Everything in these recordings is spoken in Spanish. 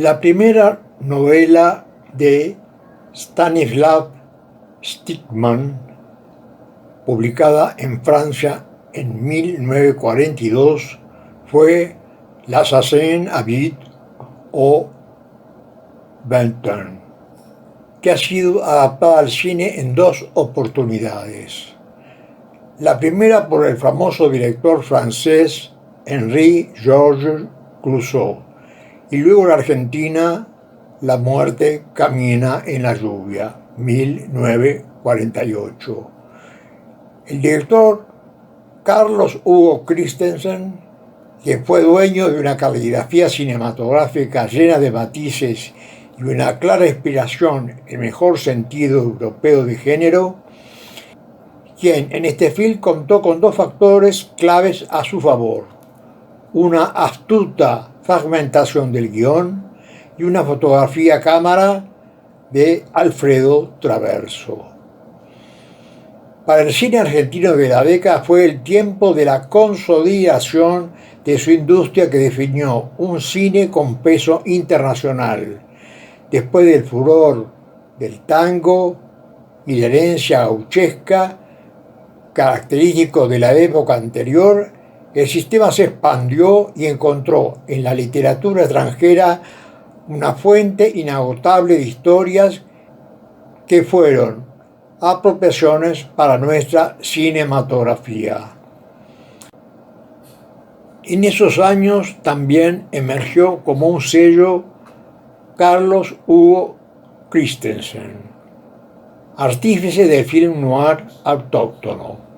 La primera novela de Stanisław Sztykman, publicada en Francia en 1942, fue L'Assassin habite au 20, que ha sido adaptada al cine en dos oportunidades. La primera por el famoso director francés Henri-Georges Clouzot, y luego la argentina La muerte camina en la lluvia, 1948. El director Carlos Hugo Christensen, que fue dueño de una caligrafía cinematográfica llena de matices y una clara inspiración en el mejor sentido europeo de género, quien en este film contó con dos factores claves a su favor: una astuta fragmentación del guión y una fotografía a cámara de Alfredo Traverso. Para el cine argentino de la década fue el tiempo de la consolidación de su industria, que definió un cine con peso internacional. Después del furor del tango y la herencia gauchesca, característico de la época anterior, el sistema se expandió y encontró en la literatura extranjera una fuente inagotable de historias que fueron apropiaciones para nuestra cinematografía. En esos años también emergió como un sello Carlos Hugo Christensen, artífice del film noir autóctono,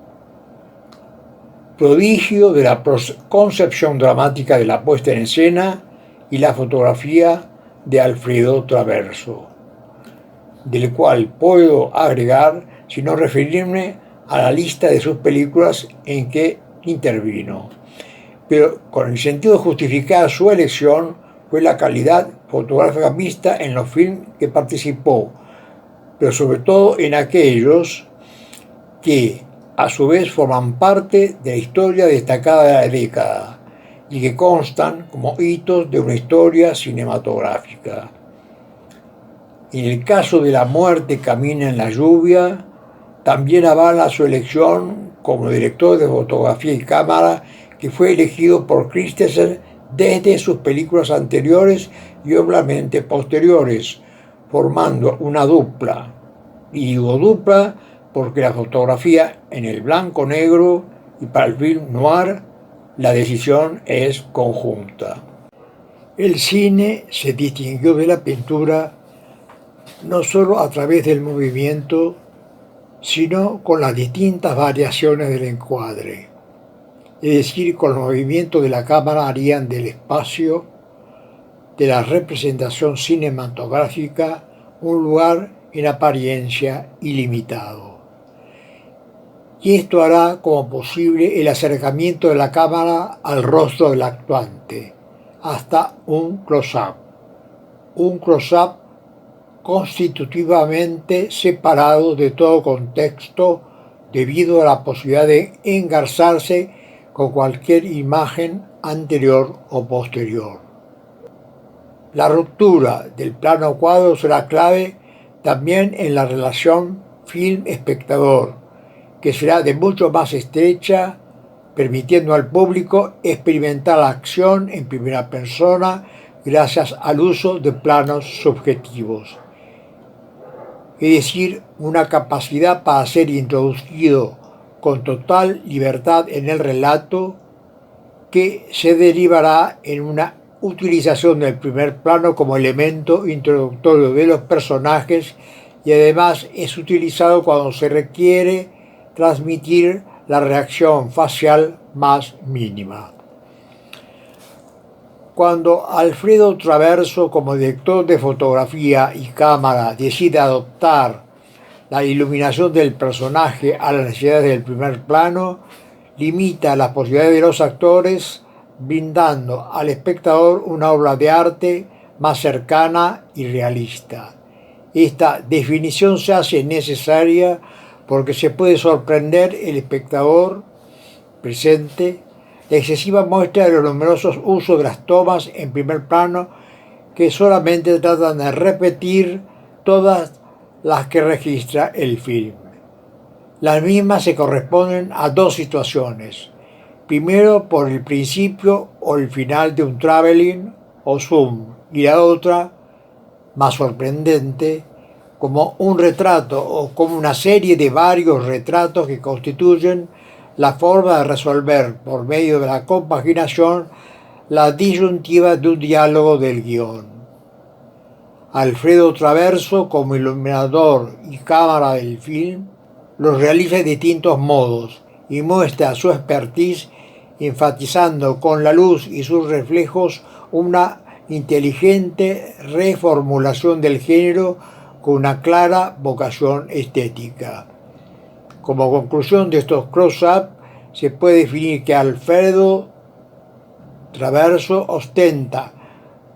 prodigio de la concepción dramática de la puesta en escena y la fotografía de Alfredo Traverso, del cual puedo agregar, sino referirme a la lista de sus películas en que intervino, pero con el sentido de justificar su elección fue la calidad fotográfica vista en los films que participó, pero sobre todo en aquellos que a su vez forman parte de la historia destacada de la década y que constan como hitos de una historia cinematográfica. En el caso de La muerte camina en la lluvia, también avala su elección como director de fotografía y cámara, que fue elegido por Christensen desde sus películas anteriores y obviamente posteriores, formando una dupla. Y digo dupla porque la fotografía en el blanco-negro y para el film noir la decisión es conjunta. El cine se distinguió de la pintura no solo a través del movimiento, sino con las distintas variaciones del encuadre, es decir, con los movimientos de la cámara harían del espacio de la representación cinematográfica un lugar en apariencia ilimitado. Y esto hará como posible el acercamiento de la cámara al rostro del actuante, hasta un close-up constitutivamente separado de todo contexto debido a la posibilidad de engarzarse con cualquier imagen anterior o posterior. La ruptura del plano cuadro será clave también en la relación film-espectador, que será de mucho más estrecha, permitiendo al público experimentar la acción en primera persona gracias al uso de planos subjetivos. Es decir, una capacidad para ser introducido con total libertad en el relato, que se derivará en una utilización del primer plano como elemento introductorio de los personajes, y además es utilizado cuando se requiere transmitir la reacción facial más mínima. Cuando Alfredo Traverso, como director de fotografía y cámara, decide adoptar la iluminación del personaje a las necesidades del primer plano, limita las posibilidades de los actores, brindando al espectador una obra de arte más cercana y realista. Esta definición se hace necesaria porque se puede sorprender el espectador presente la excesiva muestra de los numerosos usos de las tomas en primer plano que solamente tratan de repetir todas las que registra el film. Las mismas se corresponden a dos situaciones. Primero por el principio o el final de un traveling o zoom, y la otra, más sorprendente, como un retrato o como una serie de varios retratos que constituyen la forma de resolver por medio de la compaginación la disyuntiva de un diálogo del guión. Alfredo Traverso, como iluminador y cámara del film, los realiza de distintos modos y muestra su expertise enfatizando con la luz y sus reflejos una inteligente reformulación del género con una clara vocación estética. Como conclusión de estos close-up, se puede definir que Alfredo Traverso ostenta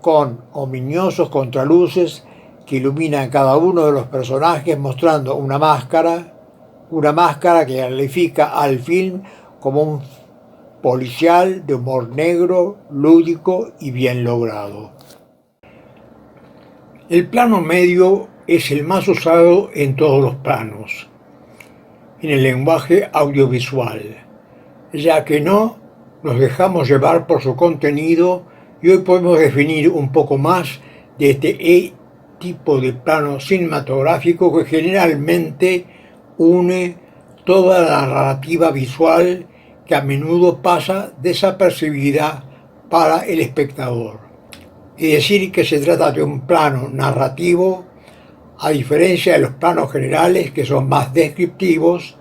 con ominiosos contraluces que iluminan cada uno de los personajes mostrando una máscara que califica al film como un policial de humor negro, lúdico y bien logrado. El plano medio es el más usado en todos los planos, en el lenguaje audiovisual, ya que no nos dejamos llevar por su contenido y hoy podemos definir un poco más de este tipo de plano cinematográfico que generalmente une toda la narrativa visual que a menudo pasa desapercibida para el espectador. Es decir, que se trata de un plano narrativo, a diferencia de los planos generales que son más descriptivos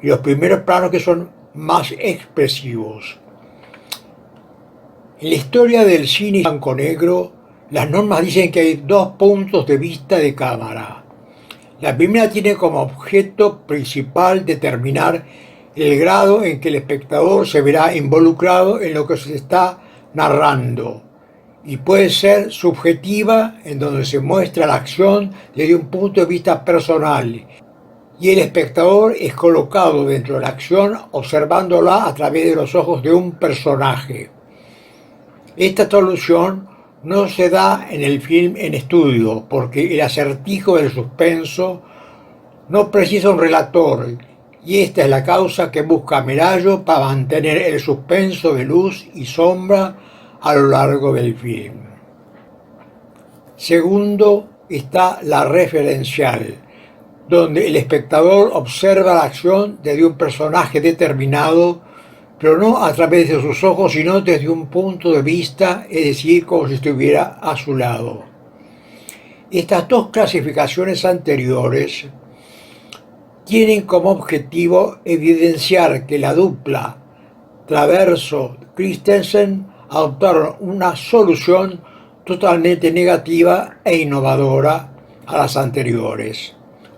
y los primeros planos que son más expresivos. En la historia del cine blanco-negro, las normas dicen que hay dos puntos de vista de cámara. La primera tiene como objeto principal determinar el grado en que el espectador se verá involucrado en lo que se está narrando, y puede ser subjetiva, en donde se muestra la acción desde un punto de vista personal, y el espectador es colocado dentro de la acción observándola a través de los ojos de un personaje. Esta solución no se da en el film en estudio, porque el acertijo del suspenso no precisa un relator, y esta es la causa que busca Merallo para mantener el suspenso de luz y sombra a lo largo del film. Segundo está la referencial, donde el espectador observa la acción desde un personaje determinado, pero no a través de sus ojos, sino desde un punto de vista, es decir, como si estuviera a su lado. Estas dos clasificaciones anteriores tienen como objetivo evidenciar que la dupla Traverso-Christensen adoptaron una solución totalmente negativa e innovadora a las anteriores,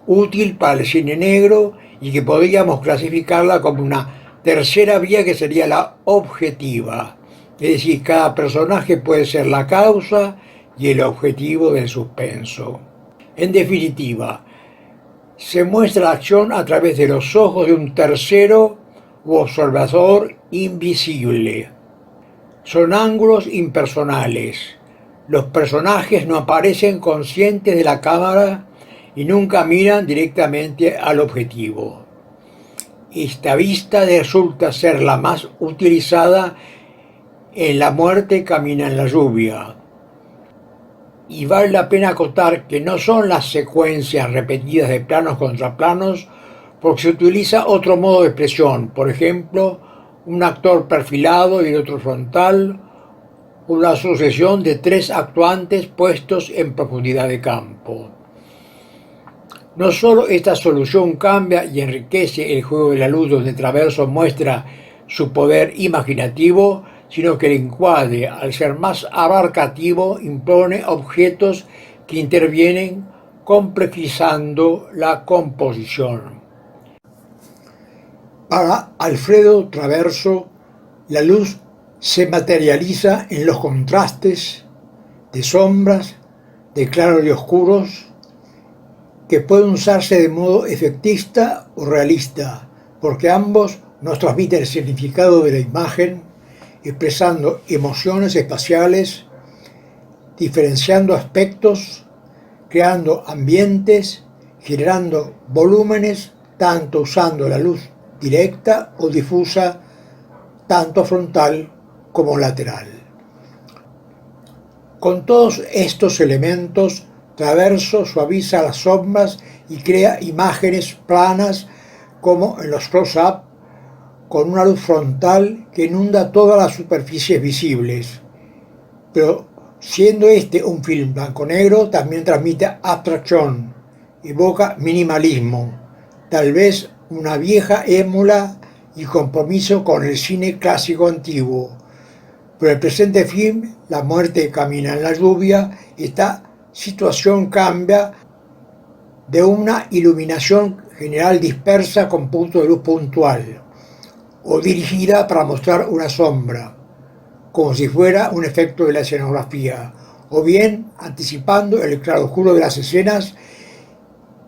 útil para el cine negro y que podríamos clasificarla como una tercera vía que sería la objetiva, es decir, cada personaje puede ser la causa y el objetivo del suspenso. En definitiva, se muestra la acción a través de los ojos de un tercero u observador invisible. Son ángulos impersonales. Los personajes no aparecen conscientes de la cámara y nunca miran directamente al objetivo. Esta vista resulta ser la más utilizada en La muerte camina en la lluvia. Y vale la pena acotar que no son las secuencias repetidas de planos contra planos, porque se utiliza otro modo de expresión, por ejemplo, un actor perfilado y el otro frontal, una sucesión de tres actuantes puestos en profundidad de campo. No solo esta solución cambia y enriquece el juego de la luz, donde Traverso muestra su poder imaginativo, sino que el encuadre, al ser más abarcativo, impone objetos que intervienen complejizando la composición. Para Alfredo Traverso, la luz se materializa en los contrastes de sombras, de claros y oscuros, que pueden usarse de modo efectista o realista, porque ambos nos transmiten el significado de la imagen, expresando emociones espaciales diferenciando aspectos, creando ambientes, generando volúmenes, tanto usando la luz directa o difusa, tanto frontal como lateral. Con todos estos elementos, Traverso suaviza las sombras y crea imágenes planas como en los close-up, con una luz frontal que inunda todas las superficies visibles. Pero siendo este un film blanco-negro, también transmite abstracción, evoca minimalismo, tal vez una vieja émula y compromiso con el cine clásico antiguo. Pero el presente film, La muerte camina en la lluvia, esta situación cambia de una iluminación general dispersa con punto de luz puntual, o dirigida para mostrar una sombra, como si fuera un efecto de la escenografía, o bien anticipando el claroscuro de las escenas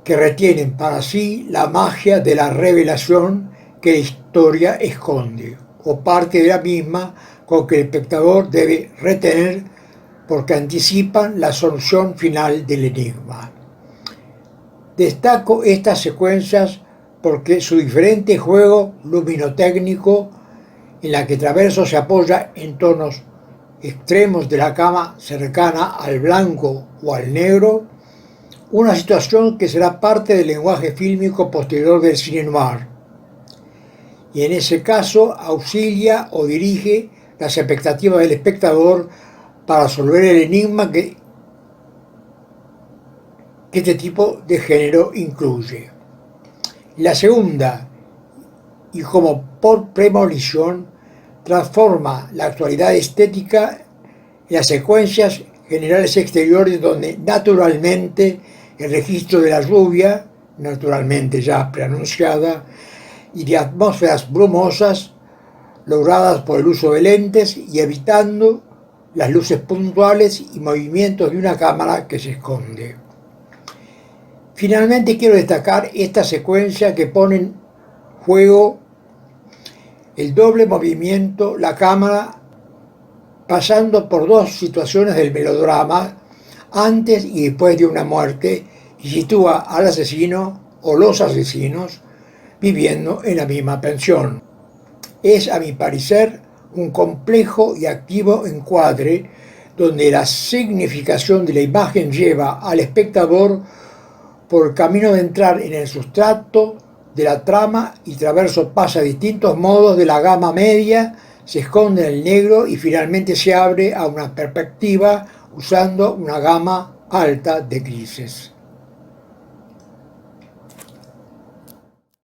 que retienen para sí la magia de la revelación que la historia esconde, o parte de la misma con que el espectador debe retener porque anticipan la solución final del enigma. Destaco estas secuencias porque su diferente juego luminotécnico, en la que Traverso se apoya en tonos extremos de la gama cercana al blanco o al negro, una situación que será parte del lenguaje fílmico posterior del cine noir, y en ese caso auxilia o dirige las expectativas del espectador para resolver el enigma que este tipo de género incluye. La segunda, y como por premonición, transforma la actualidad estética en las secuencias generales exteriores donde naturalmente el registro de la lluvia, naturalmente ya preanunciada, y de atmósferas brumosas logradas por el uso de lentes y evitando las luces puntuales y movimientos de una cámara que se esconde. Finalmente quiero destacar esta secuencia que pone en juego el doble movimiento, la cámara pasando por dos situaciones del melodrama, antes y después de una muerte, y sitúa al asesino o los asesinos viviendo en la misma pensión. Es, a mi parecer, un complejo y activo encuadre donde la significación de la imagen lleva al espectador por el camino de entrar en el sustrato de la trama, y Traverso pasa a distintos modos de la gama media, se esconde en el negro y finalmente se abre a una perspectiva usando una gama alta de grises.